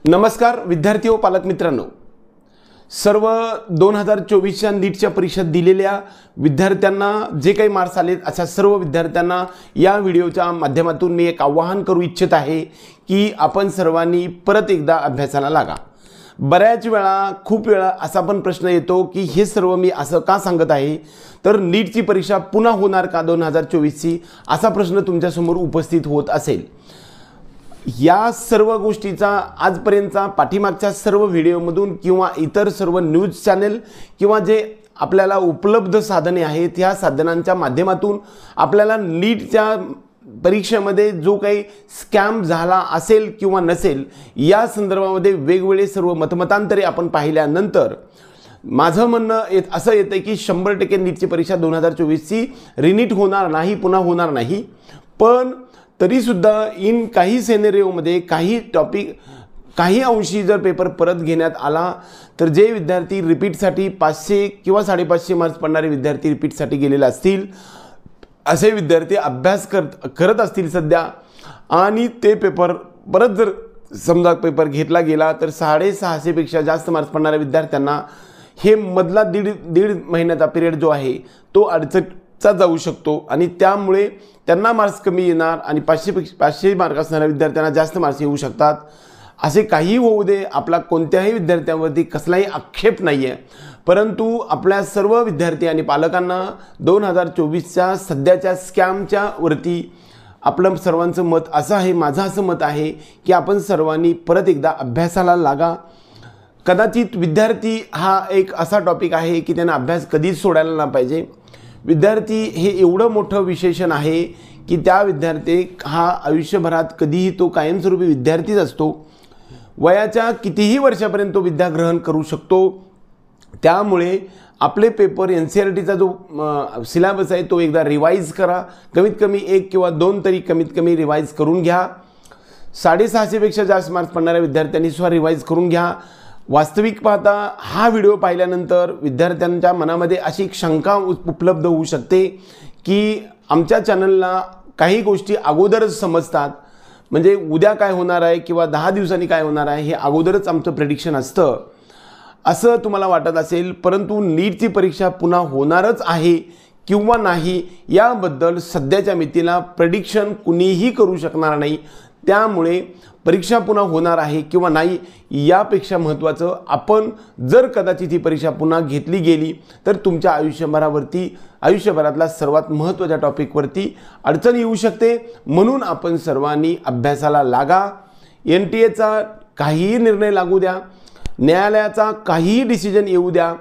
नमस्कार विद्यार्थी व पालक मित्रांनो, सर्व 2024च्या नीटच्या परीक्षा दिलेल्या विद्यार्थ्यांना जे काही मार्क्स आले अशा सर्व विद्यार्थ्यांना या व्हिडिओच्या माध्यमातून मी एक आवाहन करू इच्छित आहे की आपण सर्वांनी परत एकदा अभ्यासाला लागा। बऱ्याच वेळा खूप वेळा असा पण प्रश्न येतो की हे सर्व मी असं का सांगत आहे, तर नीटची परीक्षा पुन्हा होणार का 2024ची, असा प्रश्न तुमच्यासमोर उपस्थित होत असेल। या सर्व गोष्टीचा आजपर्यंतचा पाठीमागच्या सर्व व्हिडिओमधून किंवा इतर सर्व न्यूज चॅनल किंवा जे आपल्याला उपलब्ध साधने आहेत या साधनांच्या माध्यमातून आपल्याला नीटच्या परीक्षेमध्ये जो काही स्कॅम झाला असेल किंवा नसेल या संदर्भामध्ये वेगवेगळे सर्व मतमतांतरे आपण पाहिल्यानंतर माझं म्हणणं असं येतं की 100% नीटची परीक्षा 2024ची रिनीट होणार नाही, पुन्हा होणार नाही। पण तरीसुद्धा इन काही सिनेरिओमध्ये काही अंशी जर पेपर परत घेण्यात आला तर जे विद्यार्थी रिपीटसाठी 500 किंवा 550 मार्क्स पडणारे विद्यार्थी रिपीटसाठी गेलेले असतील, असे विद्यार्थी अभ्यास करत असतील सध्या आणि ते पेपर परत जर समजा पेपर घेतला गेला तर 650 पेक्षा जास्त मार्क्स पडणाऱ्या विद्यार्थ्यांना हे मधला दीड महिन्याचा पिरियड जो आहे तो अडचणीचा जाऊ शकतो आणि त्यामुळे त्यांना मार्क्स कमी येणार आणि 500 मार्क असणाऱ्या विद्यार्थ्यांना जास्त मार्क्स येऊ शकतात। असे काही होऊ दे, आपला कोणत्याही विद्यार्थ्यांवरती कसलाही आक्षेप नाही आहे, परंतु आपल्या सर्व विद्यार्थी आणि पालकांना 2024च्या सध्याच्या स्कॅमच्या वरती आपलं सर्वांचं मत असं आहे, माझं असं मत आहे की आपण सर्वांनी परत एकदा अभ्यासाला लागा। कदाचित विद्यार्थी हा एक असा टॉपिक आहे की त्यांना अभ्यास कधीच सोडायला नाही पाहिजे। विद्यार्थी हे एवढं मोठं विशेषण आहे की त्या विद्यार्थी हा आयुष्यभरात कधीही तो कायमस्वरूपी विद्यार्थीच असतो। वयाच्या कितीही वर्षापर्यंत तो विद्या ग्रहण करू शकतो। त्यामुळे आपले पेपर NCERTचा जो सिलेबस आहे तो एकदा रिवाइज करा, कमीत कमी 1 किंवा 2 तरी कमीत कमी रिवाइज करून घ्या। 650 पेक्षा जास्त मार्क्स पडणाऱ्या विद्यार्थ्यांनी सुद्धा रिवाइज करून घ्या। वास्तविक पाहता हा व्हिडिओ पाहिल्यानंतर विद्यार्थ्यांच्या मनामध्ये अशी एक शंका उपलब्ध होऊ शकते की आमच्या चॅनलला काही गोष्टी अगोदरच समजतात, म्हणजे उद्या काय होणार आहे किंवा 10 दिवसांनी काय होणार आहे हे अगोदरच आमचं प्रेडिक्शन असतं असं तुम्हाला वाटत असेल। परंतु नीटची परीक्षा पुन्हा होणारच आहे किंवा नाही याबद्दल सध्याच्या मितीला प्रेडिक्शन कुणीही करू शकणार नाही। त्यामुळे परीक्षा पुन्हा होणार आहे किंवा नाही यापेक्षा महत्त्वाचं, आपण जर कदाचित ही परीक्षा पुन्हा घेतली गेली तर तुमच्या आयुष्यभरातला सर्वात महत्त्वाच्या टॉपिकवरती अडचण येऊ शकते। म्हणून आपण सर्वांनी अभ्यासाला लागा। NTAचा काहीही निर्णय लागू द्या, न्यायालयाचा काहीही डिसिजन येऊ द्या,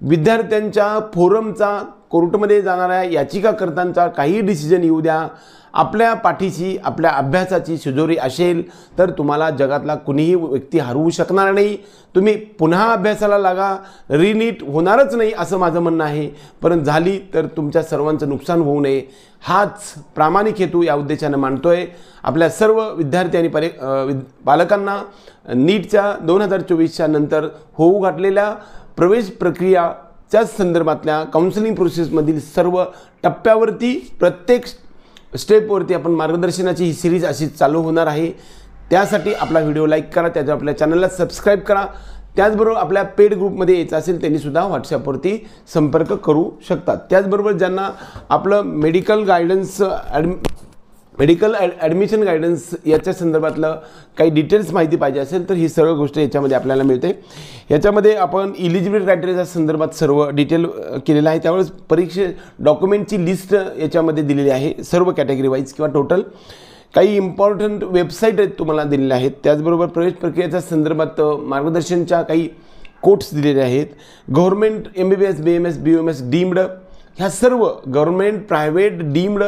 विद्यार्थ्यांच्या फोरमचा, कोर्टमध्ये जाणाऱ्या याचिकाकर्त्यांचा काहीही डिसिजन येऊ द्या, आपल्या पाठीशी आपल्या अभ्यासाची शिजोरी असेल तर तुम्हाला जगातला कुणीही व्यक्ती हरवू शकणार नाही। तुम्ही पुन्हा अभ्यासाला लागा। रिनीट होणारच नाही असं माझं म्हणणं आहे, परंतु झाली तर तुमच्या सर्वांचं नुकसान होऊ नये हाच प्रामाणिक हेतू या उद्देशाने मांडतोय। आपल्या सर्व विद्यार्थी आणि पालकांना नीटच्या 2024च्या नंतर होऊ घातलेल्या प्रवेश प्रक्रियाच्या संदर्भातल्या काउन्सिलिंग प्रोसेसमधील सर्व टप्प्यावरती प्रत्येक स्टेपवरती आपण मार्गदर्शनाची ही सिरीज अशी चालू होणार आहे। त्यासाठी आपला व्हिडिओ लाईक करा, त्याच्या आपल्या चॅनलला सबस्क्राईब करा। त्याचबरोबर आपल्या पेड ग्रुपमध्ये यायचं असेल त्यांनी सुद्धा व्हॉट्सॲपवरती संपर्क करू शकतात। त्याचबरोबर ज्यांना आपलं मेडिकल ॲडमिशन गायडन्स याच्या संदर्भातलं काही डिटेल्स माहिती पाहिजे असेल तर ही सर्व गोष्ट याच्यामध्ये आपल्याला मिळते। याच्यामध्ये आपण इलिजिबिलिटी क्रायटेरियाच्या संदर्भात सर्व डिटेल केलेलं आहे, त्यावेळेस परीक्षे डॉक्युमेंटची लिस्ट याच्यामध्ये दिलेली आहे सर्व कॅटेगरी वाईज किंवा टोटल। काही इम्पॉर्टंट वेबसाईट आहेत तुम्हाला दिलेल्या आहेत। त्याचबरोबर प्रवेश प्रक्रियेच्या संदर्भात मार्गदर्शनच्या काही कोट्स दिलेले आहेत। Government MBBS BMS BOMS deemed ह्या सर्व government private deemed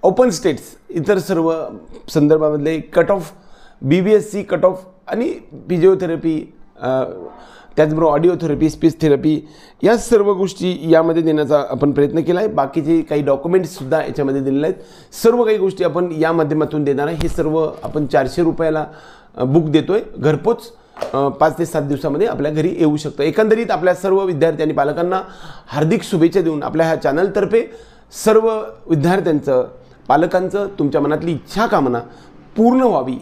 open states इतर सर्व संदर्भामधले cut off BBSC cut off आणि फिजिओथेरपी, त्याचबरोबर ऑडिओथेरपी, स्पीच थेरपी या सर्व गोष्टी यामध्ये देण्याचा आपण प्रयत्न केला आहे। बाकीचे काही डॉक्युमेंट्ससुद्धा याच्यामध्ये दिलेले आहेत। सर्व काही गोष्टी आपण या माध्यमातून देणार आहे। हे सर्व आपण 400 रुपयाला बुक देतोय घरपोच, 5 ते 7 दिवसामध्ये आपल्या घरी येऊ शकतं। एकंदरीत आपल्या सर्व विद्यार्थी आणि पालकांना हार्दिक शुभेच्छा देऊन आपल्या ह्या चॅनलतर्फे सर्व विद्यार्थ्यांचं, पालकांचं, तुमच्या मनातली इच्छा कामना पूर्ण व्हावी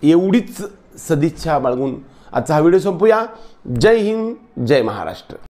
एवढीच सदिच्छा बाळगून आजचा हा व्हिडिओ संपूया। जय हिंद, जय महाराष्ट्र।